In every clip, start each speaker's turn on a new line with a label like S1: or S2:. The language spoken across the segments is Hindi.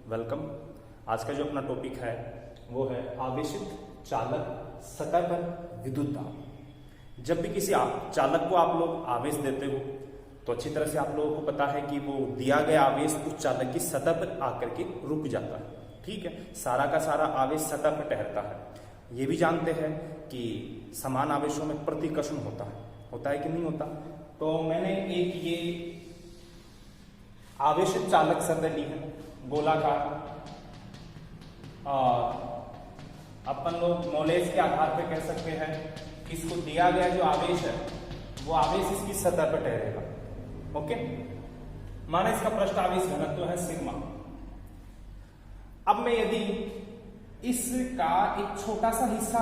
S1: वेलकम। आज का जो अपना टॉपिक है वो है आवेशित चालक सतह पर विद्युत दाब। जब भी किसी चालक को आप लोग आवेश देते हो तो अच्छी तरह से आप लोगों को पता है कि वो दिया गया आवेश उस चालक की सतह पर आकर के रुक जाता है। ठीक है, सारा का सारा आवेश सतह पर ठहरता है। ये भी जानते हैं कि समान आवेशों में प्रतिकर्षण होता है कि नहीं होता। तो मैंने एक ये आवेशित चालक सतह ली है गोलाकार, और अपन लोग नॉलेज के आधार पे कह सकते हैं कि इसको दिया गया जो आवेश है वो आवेश इसकी सतह पर ठहरेगा। ओके, माना इसका पृष्ठ आवेश घनत्व है सिग्मा। अब मैं यदि इसका एक छोटा सा हिस्सा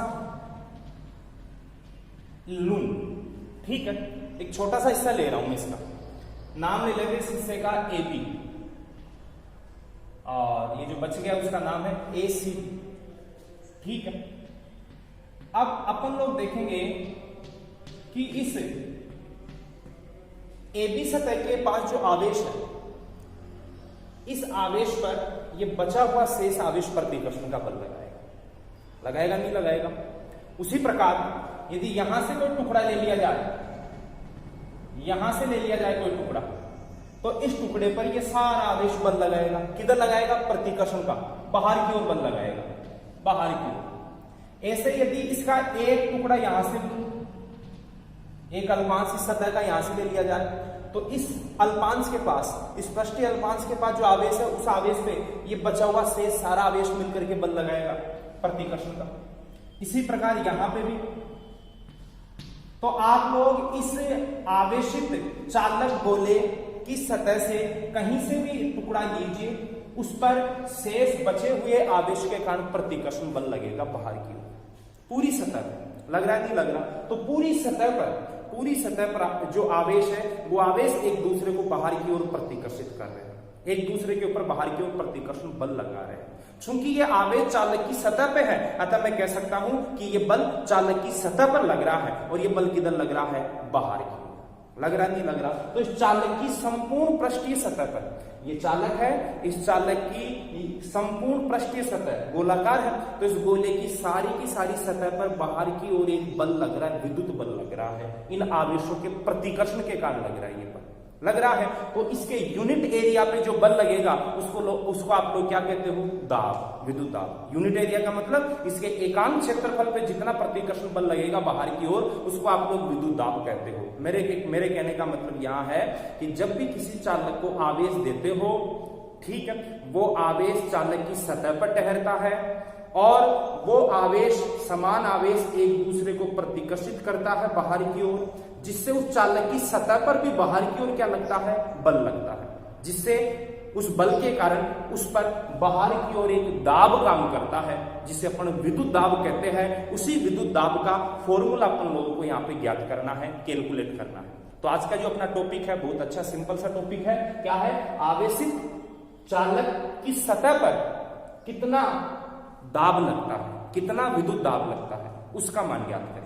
S1: लूं, ठीक है, एक छोटा सा हिस्सा ले रहा हूं मैं, इसका नाम ले लेंगे इस हिस्से का AB, और ये जो बच गया उसका नाम है AC। ठीक है, अब अपन लोग देखेंगे कि इस AB सतह के पास जो आवेश है, इस आवेश पर ये बचा हुआ शेष आवेश प्रतिकर्षण का बल लगाएगा नहीं लगाएगा। उसी प्रकार यदि यहां से कोई टुकड़ा ले लिया जाए, यहां से ले लिया जाए कोई टुकड़ा, तो इस टुकड़े पर ये सारा आवेश बल लगाएगा। किधर लगाएगा? प्रतिकर्षण का, बाहर की ओर बल लगाएगा, बाहर की ओर। ऐसे यदि इसका एक टुकड़ा यहां से, एक अल्पांश इस सतह का यहां से ले लिया जाए, तो इस अल्पांश के पास, इस पृष्ठीय अल्पांश के पास जो आवेश है, उस आवेश पे ये बचा हुआ शेष सारा आवेश मिलकर के बल लगाएगा प्रतिकर्षण का। इसी प्रकार यहां पे भी। तो आप लोग इस आवेशित चालक गोले की सतह से कहीं से भी टुकड़ा लीजिए, उस पर शेष बचे हुए आवेश के कारण प्रतिकर्षण बल लगेगा बाहर की ओर। पूरी सतह पर लग रहा है, नहीं लग रहा? तो पूरी सतह पर जो आवेश है वो आवेश एक दूसरे को बाहर की ओर प्रतिकर्षित कर रहे हैं, एक दूसरे के ऊपर बाहर की ओर प्रतिकर्षण बल लगा रहे हैं। चूंकि ये आवेश चालक की सतह पे है, अतः मैं कह सकता हूं कि ये बल चालक की सतह पर लग रहा है, और ये बल किधर लग रहा है? बाहर की ओर। लग रहा नहीं लग रहा? तो इस चालक की संपूर्ण पृष्ठीय सतह पर, ये चालक है, इस चालक की संपूर्ण पृष्ठीय सतह गोलाकार है, तो इस गोले की सारी सतह पर बाहर की ओर एक बल लग रहा है, विद्युत बल लग रहा है। इन आवेशों के प्रतिकर्षण के कारण लग रहा है, ये बल लग रहा है। तो इसके यूनिट एरिया पे जो बल लगेगा उसको आप लोग क्या कहते हो? दाब, विद्युत दाब। यूनिट एरिया का मतलब इसके एकांक क्षेत्रफल पे जितना प्रतिकर्षण बल लगेगा बाहर की ओर, उसको आप लोग विद्युत दाब कहते हो। मेरे कहने का मतलब यहां है कि जब भी किसी चालक को आवेश देते हो, ठीक है, वो आवेश चालक की सतह पर ठहरता है, और वो आवेश, समान आवेश एक दूसरे को प्रतिकर्षित करता है बाहर की ओर, जिससे उस चालक की सतह पर भी बाहर की ओर क्या लगता है? बल लगता है, जिससे उस बल के कारण उस पर बाहर की ओर एक दाब काम करता है, जिसे अपन विद्युत दाब कहते हैं। उसी विद्युत दाब का फॉर्मूला अपन लोगों को यहाँ पे ज्ञात करना है, कैलकुलेट करना है। तो आज का जो अपना टॉपिक है बहुत अच्छा सिंपल सा टॉपिक है। क्या है? आवेशित चालक की सतह पर कितना दाब लगता है, कितना विद्युत दाब लगता है, उसका मान ज्ञात करें।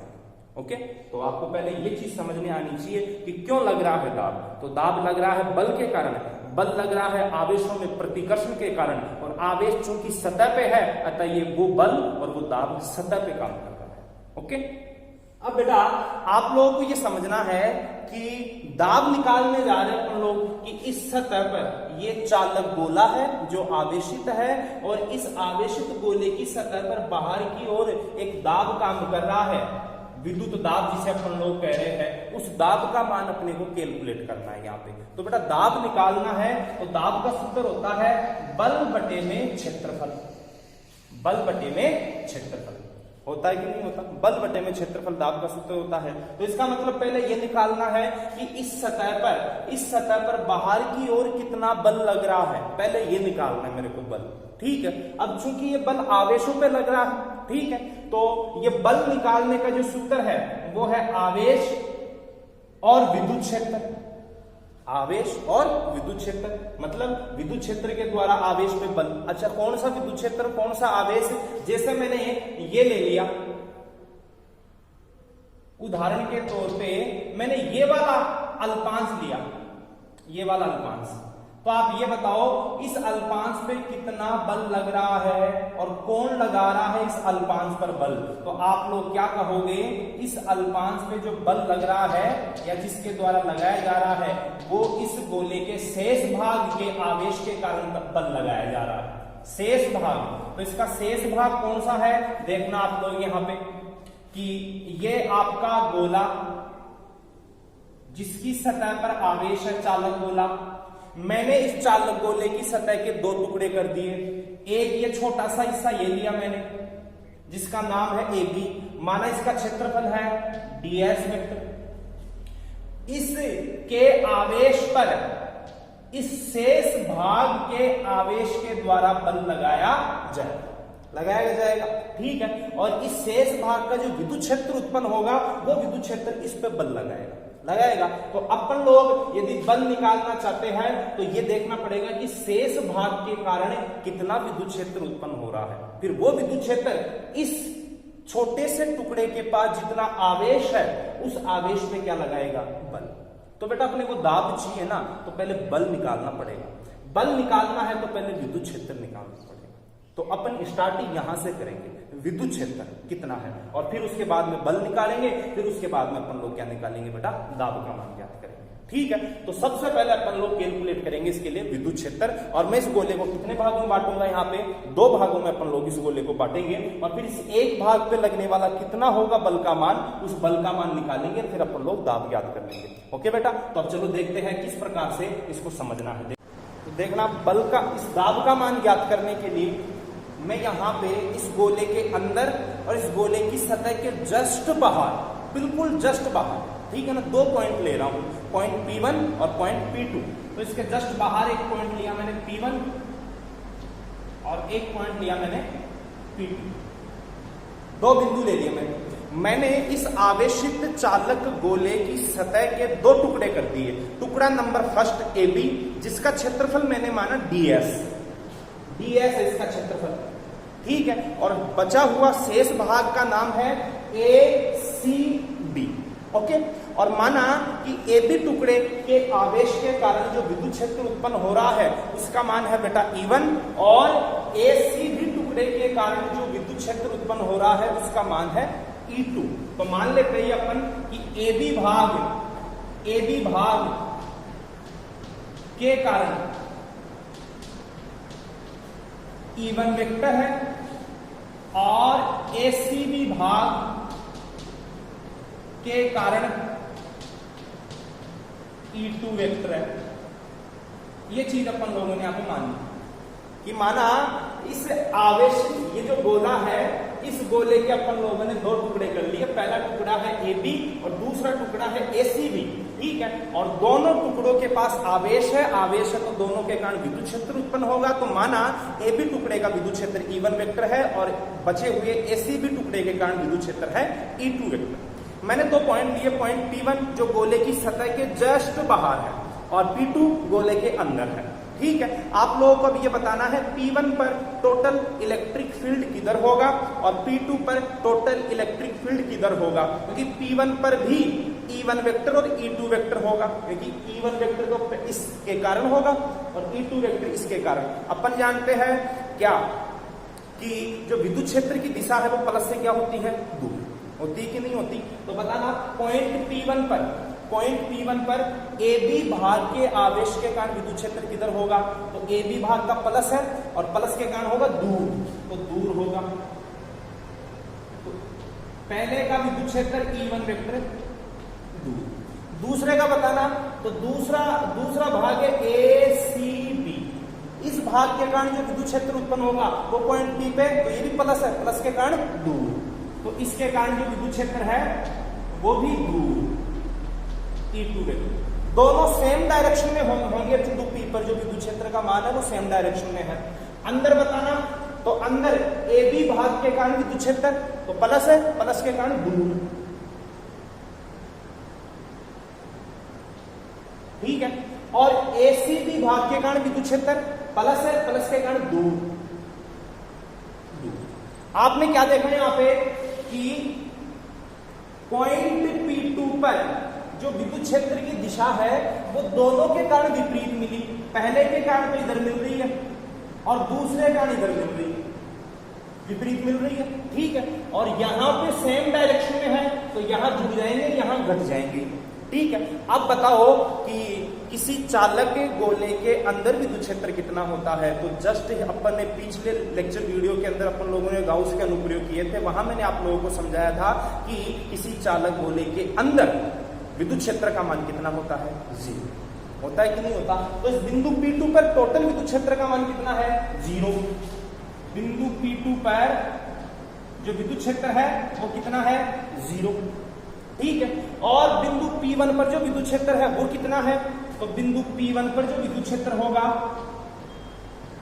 S1: ओके, तो आपको पहले ये चीज समझ में आनी चाहिए कि क्यों लग रहा है दाब। तो दाब लग रहा है बल के कारण, बल लग रहा है आवेशों में प्रतिकर्षण के कारण, और आवेश चूंकि सतह पे है, अतः ये वो बल और वो दाब सतह पे काम कर रहा है। ओके, अब बेटा आप लोगों को ये समझना है कि दाब निकालने जा रहे हैं अपन लोग कि इस सतह पर ये चालक गोला है जो आवेशित है, और इस आवेशित गोले की सतह पर बाहर की ओर एक दाब काम कर रहा है, विद्युत दाब जिसे अपन लोग कह रहे हैं। उस दाब का मान अपने को कैलकुलेट करना है यहाँ पे। तो बेटा दाब निकालना है तो दाब का सूत्र होता है बल बटे में क्षेत्रफल। बल बटे में क्षेत्रफल होता है कि नहीं होता? बल बटे में क्षेत्रफल दाब का सूत्र होता है। तो इसका मतलब पहले ये निकालना है कि इस सतह पर बाहर की ओर कितना बल लग रहा है, पहले ये निकालना है मेरे को बल। ठीक है, अब चूंकि ये बल आवेशों पे लग रहा है, ठीक है, तो ये बल निकालने का जो सूत्र है वो है आवेश और विद्युत क्षेत्र। आवेश और विद्युत क्षेत्र मतलब विद्युत क्षेत्र के द्वारा आवेश पे बल। अच्छा, कौन सा विद्युत क्षेत्र, कौन सा आवेश? जैसे मैंने ये ले लिया, उदाहरण के तौर पे मैंने ये वाला अल्पांश लिया, ये वाला अल्पांश, तो तो आप ये बताओ इस अल्पांश पे कितना बल लग रहा है और कौन लगा रहा है इस अल्पांश पर बल। तो आप लोग क्या कहोगे, इस अल्पांश पे जो बल लग रहा है या जिसके द्वारा लगाया जा रहा है वो इस गोले के शेष भाग के आवेश के कारण बल लगाया जा रहा है। शेष भाग, तो इसका शेष भाग कौन सा है देखना आप लोग यहां पे कि ये आपका गोला जिसकी सतह पर आवेश है चालक गोला, मैंने इस चालक गोले की सतह के दो टुकड़े कर दिए। एक ये छोटा सा हिस्सा ये लिया मैंने जिसका नाम है AB, माना इसका क्षेत्रफल है ds वेक्टर। इसके आवेश पर इस शेष भाग के आवेश के द्वारा बल लगाया जाएगा, ठीक है। और इस शेष भाग का जो विद्युत क्षेत्र उत्पन्न होगा वो विद्युत क्षेत्र इस पे बल लगाएगा। तो अपन लोग यदि बल निकालना चाहते हैं तो ये देखना पड़ेगा कि शेष भाग के कारण कितना विद्युत क्षेत्र उत्पन्न हो रहा है, फिर वो विद्युत क्षेत्र इस छोटे से टुकड़े के पास जितना आवेश है उस आवेश पे क्या लगाएगा, बल। तो बेटा अपने को दाब चाहिए ना, तो पहले बल निकालना पड़ेगा। बल निकालना है तो पहले विद्युत क्षेत्र निकालना पड़ेगा। तो अपन स्टार्टिंग यहां से करेंगे, विद्युत क्षेत्र कितना है, और फिर उसके बाद में बल निकालेंगे, फिर उसके बाद में अपन लोग क्या निकालेंगे बेटा, दाब का मान ज्ञात करेंगे, ठीक है। तो सबसे पहले अपन लोग कैलकुलेट करेंगे इसके लिए विद्युत क्षेत्र, और मैं इस गोले को कितने भागों में बांटूंगा, यहाँ पे 2 भागों में अपन लोग इस गोले को बांटेंगे, और फिर इस एक भाग पे लगने वाला कितना होगा बल का मान, उस बल का मान निकालेंगे, फिर अपन लोग दाब ज्ञात कर लेंगे। ओके बेटा, तो अब चलो देखते हैं किस प्रकार से इसको समझना है। तो देखना, बल का इस दाब का मान ज्ञात करने के लिए मैं यहां पे इस गोले के अंदर और इस गोले की सतह के जस्ट बाहर, बिल्कुल जस्ट बाहर, ठीक है ना, 2 पॉइंट ले रहा हूं, पॉइंट P1 और पॉइंट P2। तो इसके जस्ट बाहर एक पॉइंट लिया मैंने P1 और एक पॉइंट लिया मैंने P2, 2 बिंदु ले लिए मैंने इस आवेशित चालक गोले की सतह के 2 टुकड़े कर दिए। टुकड़ा नंबर फर्स्ट AB जिसका क्षेत्रफल मैंने माना ds है इसका क्षेत्रफल, ठीक है। और बचा हुआ शेष भाग का नाम है ACB, ओके। और माना कि AB टुकड़े के आवेश के कारण जो विद्युत क्षेत्र उत्पन्न हो रहा है उसका मान है बेटा E1, और ACB टुकड़े के कारण जो विद्युत क्षेत्र उत्पन्न हो रहा है उसका मान है E2। तो मान लेते हैं अपन कि AB भाग के कारण E1 वेक्टर है और ACB भाग के कारण E2 वेक्टर है। ये चीज अपन लोगों ने यहां पे मानी कि माना इस आवेश, ये जो गोला है, इस गोले के अपन लोगों ने 2 टुकड़े कर लिए। पहला टुकड़ा है AB और दूसरा टुकड़ा है ACB, ठीक है। और दोनों टुकड़ों के पास आवेश है तो दोनों के कारण विद्युत क्षेत्र उत्पन्न होगा। तो माना AB टुकड़े का विद्युत क्षेत्र E1 वेक्टर है और बचे हुए ACB टुकड़े के कारण विद्युत क्षेत्र है E2 वेक्टर। मैंने 2 पॉइंट लिए, पॉइंट P1 जो गोले की सतह के जस्ट बाहर है और P2 गोले के अंदर है, ठीक है। आप लोगों को अब ये बताना है P1 पर टोटल इलेक्ट्रिक फील्ड किधर होगा और P2 पर टोटल इलेक्ट्रिक फील्ड किधर होगा, क्योंकि P1 पर भी E1 वेक्टर और E2 वेक्टर होगा, क्योंकि E1 वेक्टर तो इसके कारण होगा और E2 वेक्टर इसके कारण। अपन जानते हैं क्या कि जो विद्युत क्षेत्र की दिशा है वो प्लस से क्या होती है, दूर होती कि नहीं होती। तो बताना पॉइंट P1 पर AB भाग के आवेश के कारण विद्युत क्षेत्र किधर होगा, तो AB भाग का प्लस है और प्लस के कारण होगा दूर, तो दूर होगा। तो पहले का विद्युत क्षेत्र E1 वेक्टर दूर, दूसरे का बताना, तो दूसरा भाग है ACB। इस भाग के कारण जो विद्युत क्षेत्र उत्पन्न होगा वो पॉइंट P पे, तो ये भी प्लस है, प्लस के कारण दूर, तो इसके कारण जो विद्युत क्षेत्र है वो भी दूर, E2 वेक्टर। दोनों सेम डायरेक्शन में होंगे, बिंदु P पर जो विद्युत क्षेत्र का मान है वो सेम डायरेक्शन में है। अंदर बताना, तो अंदर AB भाग के कारण विद्युत क्षेत्र तो प्लस है, प्लस के कारण दूर, ठीक है। और ACB भाग के कारण विद्युत क्षेत्र प्लस है, प्लस के कारण दूर। आपने क्या देखा यहां पे कि पॉइंट P2 पर जो विद्युत क्षेत्र की दिशा है वो दोनों के कारण विपरीत मिली, पहले के कारण तो इधर मिल रही है और दूसरे कारण इधर मिल रही है, विपरीत मिल रही है, ठीक है। और यहां पे सेम डायरेक्शन में है तो यहां जुड़ जाएंगे, यहां घट जाएंगे, ठीक है। अब बताओ कि किसी चालक के गोले के अंदर विद्युत क्षेत्र कितना होता है। तो जस्ट अपन ने पिछले लेक्चर वीडियो के अंदर अपन लोगों ने गाउस के अनुप्रयोग किए थे, वहां मैंने आप लोगों को समझाया था कि किसी चालक गोले के अंदर विद्युत क्षेत्र का मान कितना होता है, 0 होता है कि नहीं होता। तो इस बिंदु P2 पर टोटल विद्युत क्षेत्र का मान कितना है, 0। बिंदु P2 पर जो विद्युत क्षेत्र है वो कितना है, 0, ठीक है। और बिंदु P1 पर जो विद्युत क्षेत्र है वो कितना है, तो बिंदु P1 पर जो विद्युत क्षेत्र होगा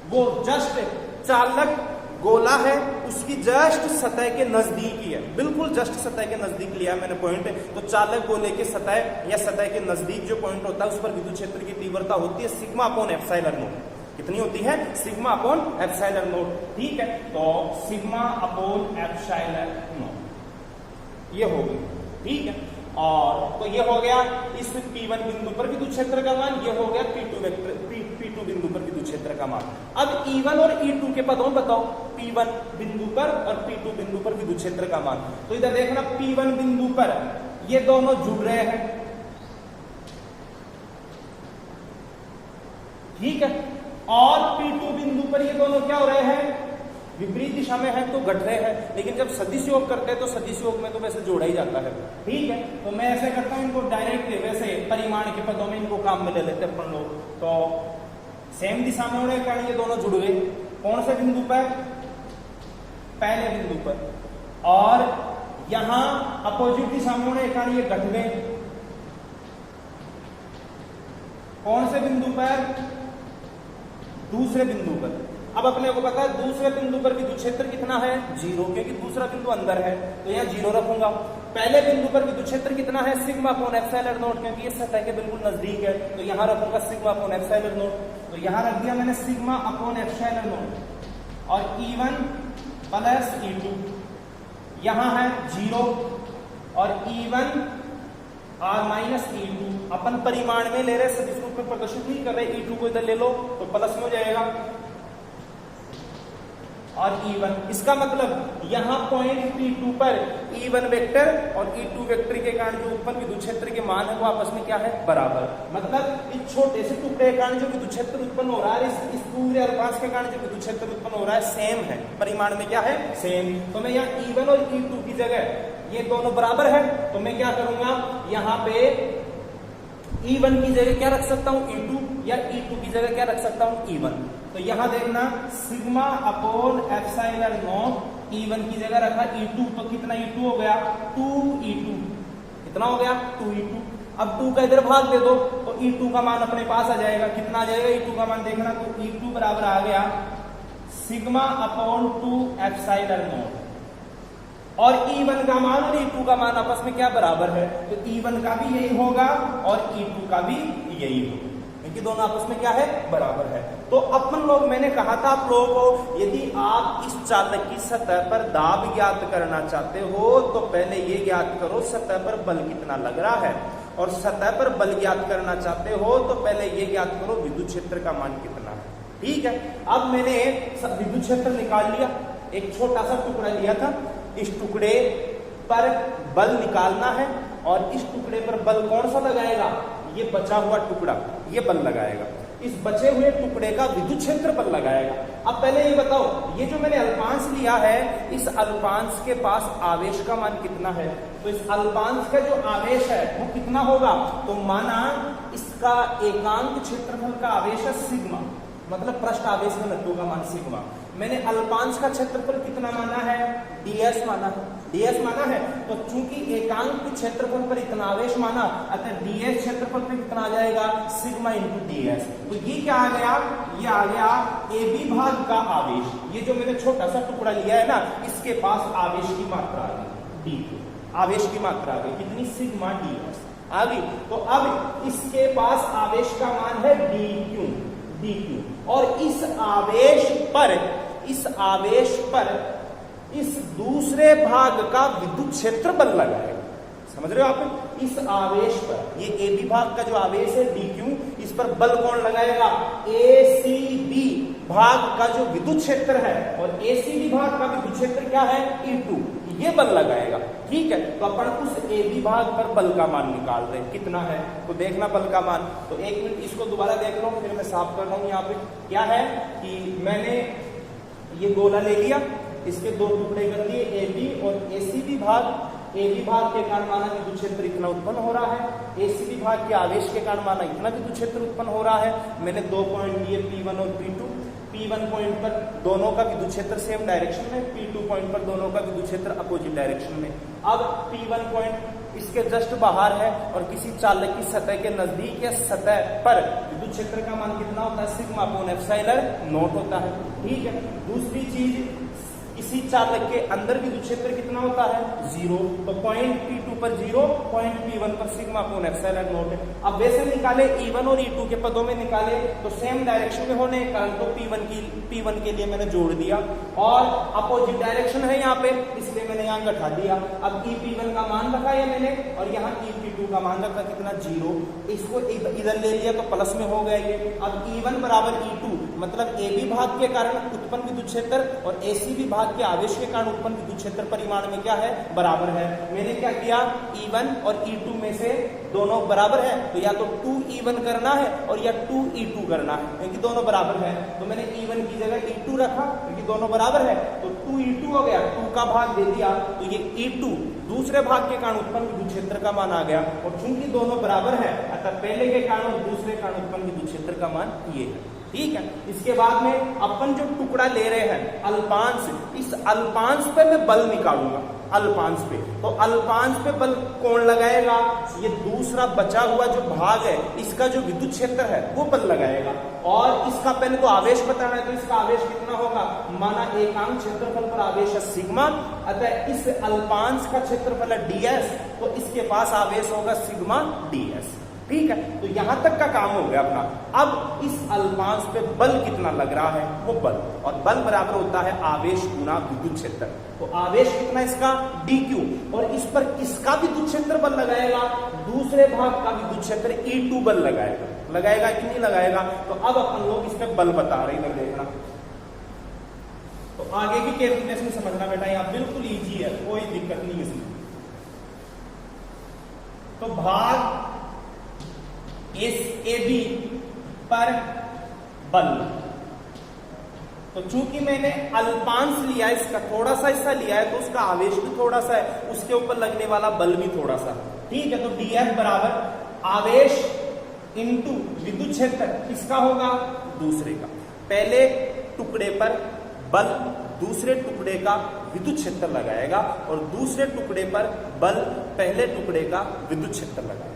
S1: वो जस्ट चालक गोला है उसकी जस्ट सतह के नजदीक ही है, बिल्कुल जस्ट सतह के नजदीक लिया मैंने पॉइंट। तो चालक गोले के सतह या सतह के नजदीक जो पॉइंट होता है उस पर विद्युत क्षेत्र की तीव्रता होती है सिग्मा अपॉन एप्सिलॉन नॉट। कितनी होती है, सिग्मा अपॉन एप्सिलॉन नॉट, ठीक है। तो सिग्मा अपॉन एप्सिलॉन नॉट ये होगी, ठीक है। और तो ये हो गया इस P1 बिंदु पर विद्युत क्षेत्र का मान, ये हो गया P2 बिंदु पर विद्युत क्षेत्र का मान। अब E1 और E2 के पदों बताओ, P1 बिंदु पर और P2 बिंदु पर विद्युत क्षेत्र का मान। तो इधर देखना P1 बिंदु पर ये दोनों जुड़ रहे हैं, ठीक है। और P2 बिंदु पर ये दोनों क्या हो रहे हैं, विपरीत दिशा में है तो घट रहे हैं। लेकिन जब सदिश योग करते हैं तो सदिश योग में तो वैसे जोड़ा ही जाता है, ठीक है। तो मैं ऐसे करता हूं, इनको डायरेक्ट वैसे परिमाण के पदों में इनको काम में ले लेते हैं अपन लोग। तो सेम दिशा में होने के कारण ये दोनों जुड़ गए, कौन से बिंदु पर, पहले बिंदु पर। और यहां अपोजिट दिशा में होने के कारण ये घट गए, कौन से बिंदु पर, दूसरे बिंदु पर। अब अपने को पता है दूसरे बिंदु पर विद्युत क्षेत्र कितना है, 0, क्योंकि दूसरा बिंदु अंदर है तो यहाँ 0 रखूंगा। पहले बिंदु पर विद्युत क्षेत्र कितना है, सिग्मा अपॉन एप्सिलॉन नॉट, क्योंकि ये सतह के बिल्कुल नजदीक है तो यहाँ रखूंगा सिग्मा अपॉन एप्सिलॉन नॉट। तो यहाँ रख दिया मैंने सिग्मा अपॉन एप्सिलॉन नॉट। और E1 प्लस E2 यहाँ है 0 और E1 और माइनस E2 अपन परिमाण में ले रहे, सदिश रूप में प्रदर्शित नहीं कर रहे। E2 को इधर ले लो तो प्लस में हो जाएगा और E1, इसका मतलब यहां पॉइंट P2 पर E1 वेक्टर और E2 वेक्टर के कारण जो उत्पन्न विद्युत क्षेत्र के मान है वो आपस में क्या है, बराबर। मतलब इस छोटे से टुकड़े के कारण जो विद्युत क्षेत्र उत्पन्न हो रहा है, इस पूरे अल्पांश के कारण जो विद्युत क्षेत्र उत्पन्न हो रहा है सेम है, परिमाण में क्या है, सेम। तो मैं यहाँ E1 और E2 की जगह ये दोनों बराबर है तो मैं क्या करूंगा, यहाँ पे E1 की जगह क्या रख सकता हूं, E2, या E2 की जगह क्या रख सकता हूं, E1। तो यहां देखना sigma upon epsilon not, E1 की जगह रखा E2, तो कितना E2 हो गया, 2E2। कितना हो गया, 2E2। अब 2 का इधर भाग दे दो तो E2 का मान अपने पास आ जाएगा। कितना आ जाएगा E2 का मान, देखना तो E2 बराबर आ गया सिग्मा अपॉन 2 एप्सिलॉन नॉट। और E1 का मान और E2 का मान आपस में क्या बराबर है, तो E1 का भी यही होगा और E2 का भी यही होगा, क्योंकि दोनों आपस में क्या है, बराबर है। तो अपन लोग, मैंने कहा था आप लोगों को, यदि आप इस चालक की सतह पर दाब ज्ञात करना चाहते हो तो पहले ये ज्ञात करो सतह पर बल कितना लग रहा है, और सतह पर बल ज्ञात करना चाहते हो तो पहले ये ज्ञात करो विद्युत क्षेत्र का मान कितना है, ठीक है। अब मैंने विद्युत क्षेत्र निकाल लिया, एक छोटा सा टुकड़ा लिया था, इस टुकड़े पर बल निकालना है और इस टुकड़े पर बल कौन सा लगाएगा, ये बचा हुआ टुकड़ा ये बल लगाएगा, इस बचे हुए टुकड़े का विद्युत क्षेत्र बल लगाएगा। अब पहले ये बताओ, ये जो मैंने अल्पांश लिया है, इस अल्पांश के पास आवेश का मान कितना है, तो इस अल्पांश का जो आवेश है वो कितना होगा, तो माना इसका एकांक क्षेत्रफल का आवेश है सिग्मा, मतलब पृष्ठ आवेश में घनत्व का मान सिग्मा। मैंने अल्पांश का क्षेत्रफल कितना माना है, ds माना है, ds माना है। तो चूंकि एकांक क्षेत्रफल पर इतना आवेश माना, अतः ds क्षेत्रफल पर कितना आ जाएगा, सिग्मा इंटू ds। तो ये क्या आ गया, ये आ गया AB भाग का आवेश। ये जो मैंने छोटा सा टुकड़ा लिया है ना, इसके पास आवेश की मात्रा आ गई d, आवेश की मात्रा आ गई कितनी, सिग्मा ds आ गई। तो अब इसके पास आवेश का मान है dq, और इस आवेश पर इस दूसरे भाग का विद्युत क्षेत्र बल लगाएगा। समझ रहे हो आप, इस आवेश पर, ये AB भाग का जो आवेश है dq, इस पर बल कौन लगाएगा? ACB भाग का जो विद्युत क्षेत्र है, और ACB भाग का विद्युत क्षेत्र क्या है? E2, ये बल लगाएगा। ठीक है, तो अपन उस AB भाग पर बल का मान निकाल रहे हैं, कितना है तो देखना बल का मान। तो एक मिनट इसको दोबारा देख लो, फिर मैं साफ कर रहा हूं। यहाँ पे क्या है कि मैंने ये गोला ले लिया, इसके दो टुकड़े कर दिए, AB और ACB भाग। AB भाग के कारण माना विद्युत क्षेत्र इतना उत्पन्न हो रहा है, ACB भाग के आवेश के कारण माना इतना विद्युत क्षेत्र उत्पन्न हो रहा है। मैंने 2 पॉइंट दिए P1 और P2। P1 पॉइंट पर दोनों का विद्युत क्षेत्र सेम डायरेक्शन में, P2 पॉइंट पर दोनों का विद्युत क्षेत्र अपोजिट डायरेक्शन में। अब P1 पॉइंट इसके जस्ट बाहर है और किसी चालक की सतह के नजदीक या सतह पर विद्युत क्षेत्र का मान कितना होता है? सिग्मा अपॉन एप्सिलॉन नॉट होता है। ठीक है, दूसरी चीज, इसी चालक के अंदर विद्युत क्षेत्र कितना होता है? 0। तो पॉइंट P2 पर 0, पॉइंट P1 पर सिग्मा अपॉन एप्सिलॉन नॉट है। अब वैसे निकाले E1 और E2 के पदों में निकाले तो सेम डायरेक्शन में होने के कारण तो P1 के लिए मैंने जोड़ दिया, और अपोजिट डायरेक्शन है यहाँ पे, इसलिए मैंने यहाँ घटा दिया। अब EP1 का मान रखा है मैंने, और यहाँ EP2 का मान रखा कितना? 0। इसको इधर ले लिया तो प्लस में हो गया ये। अब E1 बराबर E2 मतलब AB भाग के कारण उत्पन्न विद्युत क्षेत्र और ACB भाग के आवेश के कारण उत्पन्न विद्युत क्षेत्र परिमाण में क्या है? बराबर है। मैंने क्या किया? E1 और E2 में से दोनों बराबर है, तो या तो 2E1 करना है और या 2E2 करना है, क्योंकि दोनों बराबर है। तो मैंने E1 की जगह E2 रखा, क्योंकि दोनों बराबर है, तो 2E2 हो गया, 2 का भाग दे दिया, तो ये E2 दूसरे भाग के कारण उत्पन्न विद्युत क्षेत्र का मान आ गया। और चूंकि दोनों बराबर है, अतः पहले के कारण और दूसरे कारण उत्पन्न विद्युत क्षेत्र का मान ये है। ठीक है, इसके बाद में अपन जो टुकड़ा ले रहे हैं अल्पांश, इस अल्पांश पे मैं बल निकालूंगा। अल्पांश पे, तो अल्पांश पे बल कौन लगाएगा? ये दूसरा बचा हुआ जो भाग है, इसका जो विद्युत क्षेत्र है वो बल लगाएगा। और इसका पहले तो आवेश बताना है, तो इसका आवेश कितना होगा? माना एकांक क्षेत्रफल पर आवेश है सिग्मा, अतः इस अल्पांश का क्षेत्रफल है ds, तो इसके पास आवेश होगा सिग्मा ds। ठीक है, तो यहां तक का काम हो गया अपना। अब इस अल्पांश पे बल कितना लग रहा है? वो बल, और बल बराबर होता है आवेश गुना विद्युत क्षेत्र। तो आवेश कितना इसका? dq, और इस पर किसका विद्युत क्षेत्र बल लगाएगा? दूसरे भाग का विद्युत क्षेत्र E2 बल लगाएगा कि नहीं लगाएगा? तो अब अपन लोग इस पे बल बता रहे हैं, देखना। तो आगे की कैलकुलेशन समझना बेटा, यहाँ बिल्कुल ईजी है, कोई दिक्कत नहीं इसमें। तो भाग AB पर बल, तो चूंकि मैंने अल्पांश लिया, इसका थोड़ा सा हिस्सा लिया है, तो उसका आवेश भी थोड़ा सा है, उसके ऊपर लगने वाला बल भी थोड़ा सा। ठीक है, तो DF बराबर आवेश इंटू विद्युत क्षेत्र किसका होगा? दूसरे का। पहले टुकड़े पर बल दूसरे टुकड़े का विद्युत क्षेत्र लगाएगा, और दूसरे टुकड़े पर बल पहले टुकड़े का विद्युत क्षेत्र लगाएगा।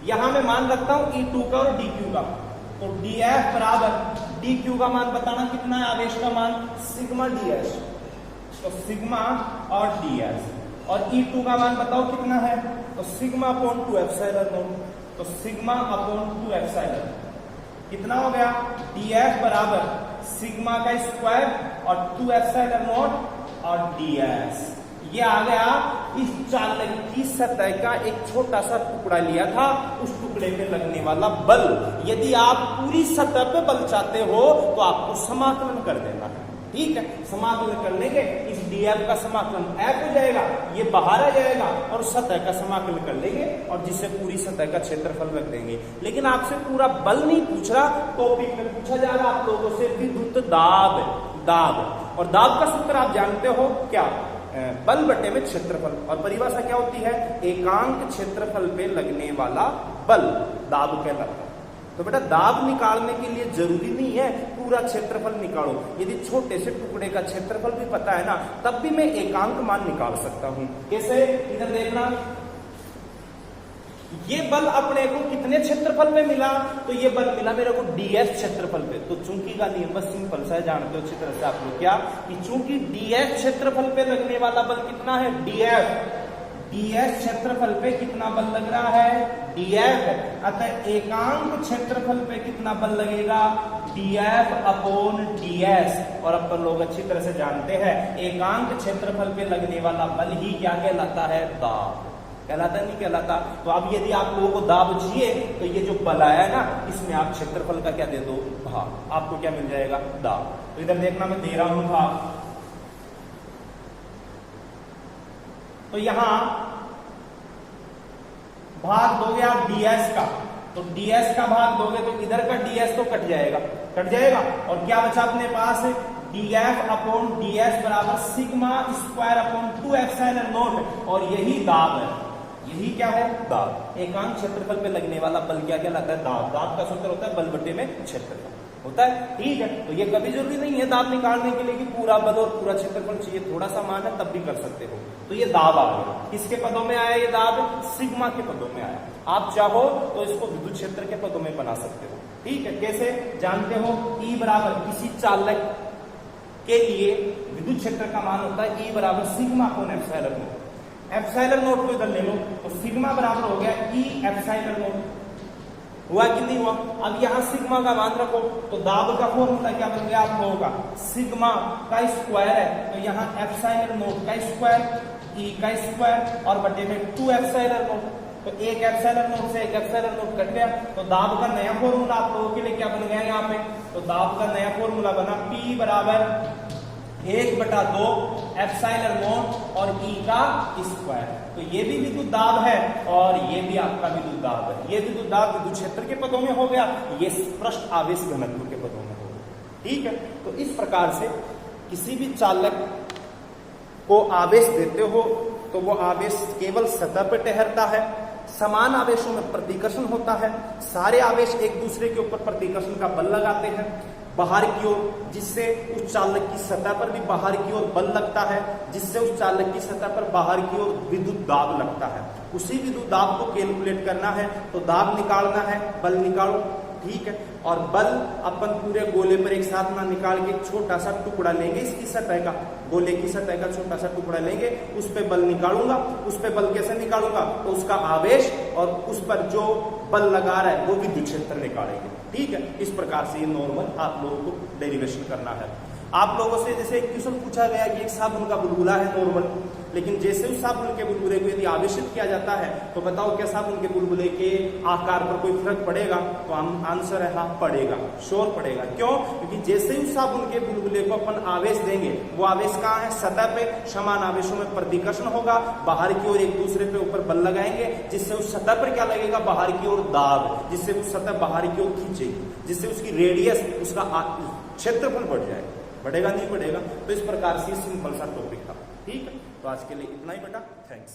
S1: यहां मैं मान रखता हूं E2 का और DQ का, तो DF बराबर DQ का मान बताना कितना है? आवेश का मान सिग्मा ds, तो सिग्मा और ds, और E2 का मान बताओ कितना है? तो सिग्मा अपॉन 2 एप्सिलॉन नॉट, तो सिग्मा अपॉन 2 एप्सिलॉन कितना हो गया? DF बराबर सिग्मा का स्क्वायर और 2 एप्सिलॉन नॉट और ds। ये आ गया इस चालक की सतह का एक छोटा सा टुकड़ा लिया था, उस टुकड़े पे लगने वाला बल। यदि आप पूरी सतह पे बल चाहते हो तो आपको समाकलन कर देना है। ठीक है, समाकलन करने के इस DF का समाकलन F हो जाएगा, ये बाहर आ जाएगा, और सतह का समाकलन कर लेंगे, और जिससे पूरी सतह का क्षेत्रफल रख देंगे। लेकिन आपसे पूरा बल नहीं पूछ रहा, टॉपिक में पूछा जा रहा आप लोगों से विद्युत दाब, और दाब का सूत्र आप जानते हो क्या? बल बटे में क्षेत्रफल, और परिभाषा क्या होती है? एकांक क्षेत्रफल पे लगने वाला बल दाब कहलाता है। तो बेटा दाब निकालने के लिए जरूरी नहीं है पूरा क्षेत्रफल निकालो, यदि छोटे से टुकड़े का क्षेत्रफल भी पता है ना, तब भी मैं एकांक मान निकाल सकता हूं। कैसे? इधर देखना, ये बल अपने को कितने क्षेत्रफल पे मिला? तो ये बल मिला मेरे को ds क्षेत्रफल पे। तो चूंकि का नियम बस सिंपल सा है, जानते हो अच्छी तरह से आप लोग क्या, कि चूंकि ds क्षेत्रफल पे लगने वाला बल कितना है? ds क्षेत्रफल पे कितना बल लग रहा है? df, अतः एकांक क्षेत्रफल पे कितना बल लगेगा? df upon ds। और अपन लोग अच्छी तरह से जानते हैं एकांक क्षेत्रफल पे लगने वाला बल ही क्या कहलाता है? दाब कहलाता नहीं कहलाता? तो अब यदि आप लोगों को दाब चाहिए तो ये जो बल आया ना, इसमें आप क्षेत्रफल का क्या दे दो, भाग, आपको क्या मिल जाएगा, दाब। तो इधर देखना मैं दे रहा हूं भाग, तो यहां भाग दोगे आप ds का, तो ds का भाग दोगे तो इधर का ds तो कट जाएगा, और क्या बचा अपने पास, df अपॉन ds बराबर sigma square upon 2 epsilon not, और यही दाब है, यही क्या है, दाब। एकांक क्षेत्रफल पे लगने वाला बल क्या कहलाता है, दाब। दाब का सूत्र होता है बल बटे में क्षेत्रफल होता है, ठीक है। तो ये कभी जरूरी नहीं है दाब निकालने के लिए कि पूरा बल और पूरा क्षेत्रफल चाहिए, थोड़ा सा मान है तब भी कर सकते हो। तो ये दाब आ गया, किसके पदों में आया ये दाब, सिग्मा के पदों में आया। आप चाहो तो इसको विद्युत क्षेत्र के पदों में बना सकते हो, ठीक है। कैसे जानते हो, E बराबर किसी चालक के लिए विद्युत क्षेत्र का मान होता है E बराबर sigma upon epsilon not. Epsilon not को इधर ले लो तो सिग्मा बराबर हो गया E एप्सिलॉन नॉट, हुआ कि नहीं हुआ। अब यहां सिग्मा का मान रखो तो दाब का फॉर्मूला क्या बन गया आप लोगों का, सिग्मा का स्क्वायर है, तो यहां एप्सिलॉन नॉट का स्क्वायर, E का स्क्वायर और बटे में 2 एप्सिलॉन नॉट। तो एक एप्सिलॉन नॉट से एक एप्सिलॉन नॉट कट गया, तो दाब का नया फॉर्मूला आप लोगों के लिए क्या बन गया यहाँ पे, तो दाब का नया फॉर्मूला बना P बराबर 1/2 एप्सिलॉन नॉट और E का स्क्वायर। तो ये भी विद्युत दाब है और ये भी आपका विद्युत दाब है। ये विद्युत दाब विद्युत क्षेत्र के पदों में हो गया, ये पृष्ठ आवेश घनत्व के पदों में हो गया, ठीक है। तो इस प्रकार से किसी भी चालक को आवेश देते हो तो वो आवेश केवल सतह पर ठहरता है, समान आवेशों में प्रतिकर्षण होता है, सारे आवेश एक दूसरे के ऊपर प्रतिकर्षण का बल लगाते हैं बाहर की ओर, जिससे उस चालक की सतह पर भी बाहर की ओर बल लगता है, जिससे उस चालक की सतह पर बाहर की ओर विद्युत दाब लगता है। उसी विद्युत दाब को कैलकुलेट करना है तो दाब निकालना है, बल निकालो, ठीक है। और बल अपन पूरे गोले पर एक साथ ना निकाल के छोटा सा टुकड़ा लेंगे, इसकी सतह का, गोले की सतह का छोटा सा टुकड़ा लेंगे, उस पर बल निकालूंगा। उस पर बल कैसे निकालूंगा, तो उसका आवेश और उस पर जो बल लगा रहा है वो विद्युत क्षेत्र निकालेंगे, ठीक है। इस प्रकार से ये नॉर्मल आप लोगों को डेरिवेशन करना है। आप लोगों से जैसे एक क्वेश्चन पूछा गया कि एक साबुन का बुलबुला है नॉर्मल, लेकिन जैसे उस साबुन के बुलबुले को यदि आवेशित किया जाता है तो बताओ क्या साबुन के बुलबुले के आकार पर कोई फर्क पड़ेगा, तो आंसर है हाँ पड़ेगा, श्योर पड़ेगा। क्यों, क्योंकि जैसे ही उस साबुन के बुलबुले को अपन आवेश देंगे, वो आवेश कहाँ है, सतह पे, समान आवेशों में प्रतिकर्षण होगा, बाहर की ओर एक दूसरे पे ऊपर बल लगाएंगे, जिससे उस सतह पर क्या लगेगा, बाहर की ओर दाब, जिससे उस सतह बाहर की ओर खींचेगी, जिससे उसकी रेडियस, उसका क्षेत्रफल बढ़ जाएगा, बढ़ेगा नहीं बढ़ेगा। तो इस प्रकार से सिंपल सा टॉपिक था, ठीक है। तो आज के लिए इतना ही बेटा, थैंक्स।